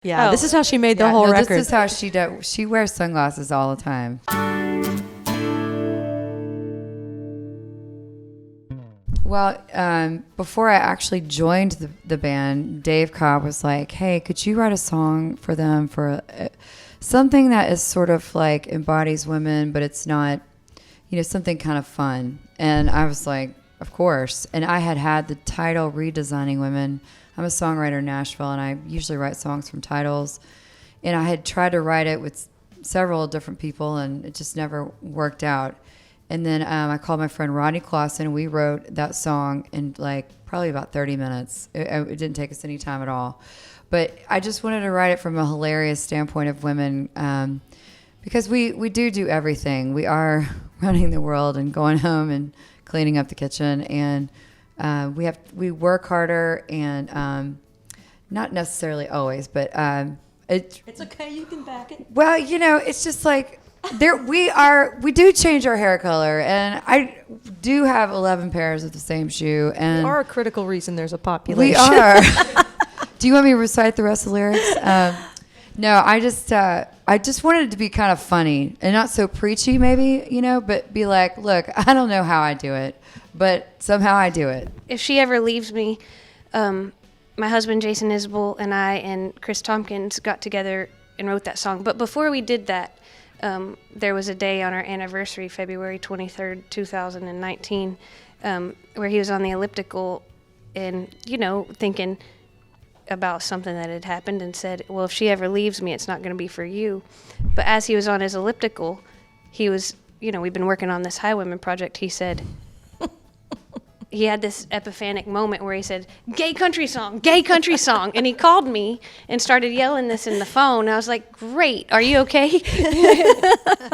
Yeah, this is how she made the whole record. This is how she does. She wears sunglasses all the time. Well, before I actually joined the band, Dave Cobb was like, hey, could you write a song for them for something that is sort of like embodies women, but it's not, something kind of fun. And I was like, of course. And I had the title Redesigning Women. I'm a songwriter in Nashville, and I usually write songs from titles. And I had tried to write it with several different people, and it just never worked out. And then I called my friend Rodney Clausen, and we wrote that song in probably about 30 minutes. It didn't take us any time at all. But I just wanted to write it from a hilarious standpoint of women, because we do everything. We are running the world and going home and cleaning up the kitchen, and we work harder, and not necessarily always, but it's okay, you can back it. Well, it's just like we do change our hair color, and I do have 11 pairs of the same shoe, and we are a critical reason there's a population. We are. Do you want me to recite the rest of the lyrics? No, I just wanted it to be kind of funny and not so preachy, maybe, but be like, look, I don't know how I do it, but somehow I do it. If she ever leaves me, my husband, Jason Isbell, and I and Chris Tompkins got together and wrote that song. But before we did that, there was a day on our anniversary, February 23rd, 2019, where he was on the elliptical and, thinking about something that had happened, and said, well, if she ever leaves me, it's not going to be for you. But as he was on his elliptical, he was, we've been working on this Highwomen project. He said, he had this epiphanic moment where he said, gay country song. And he called me and started yelling this in the phone. I was like, great. Are you okay?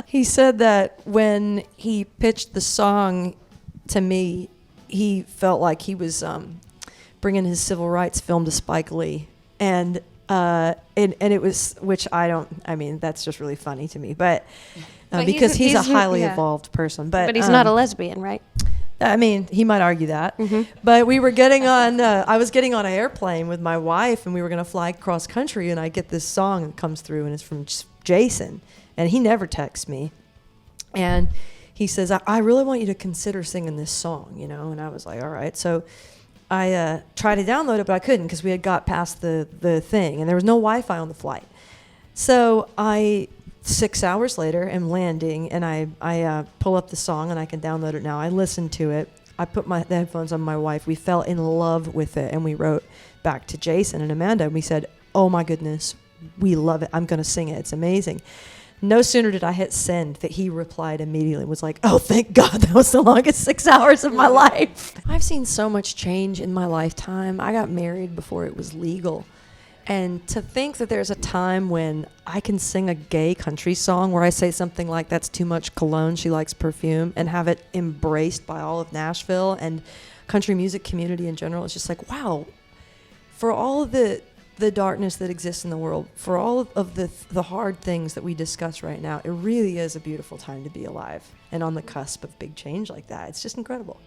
He said that when he pitched the song to me, he felt like he was bringing his civil rights film to Spike Lee. And it was, which that's just really funny to me. But because he's a highly evolved person. But he's not a lesbian, right? He might argue that. Mm-hmm. But we were getting on, I was getting on an airplane with my wife, and we were going to fly cross country, and I get this song that comes through, and it's from Jason. And he never texts me. And he says, I really want you to consider singing this song, And I was like, all right. So I tried to download it, but I couldn't because we had got past the thing, and there was no Wi-Fi on the flight. So 6 hours later, I'm landing, and I pull up the song, and I can download it now. I listened to it. I put the headphones on my wife. We fell in love with it, and we wrote back to Jason and Amanda, and we said, oh, my goodness, we love it. I'm going to sing it. It's amazing. No sooner did I hit send that he replied immediately and was like, oh, thank God, that was the longest 6 hours of my life. I've seen so much change in my lifetime. I got married before it was legal. And to think that there's a time when I can sing a gay country song where I say something like, that's too much cologne, she likes perfume, and have it embraced by all of Nashville and country music community in general, it's just like, wow, for all of the darkness that exists in the world, for all of the hard things that we discuss right now, it really is a beautiful time to be alive and on the cusp of big change like that. It's just incredible.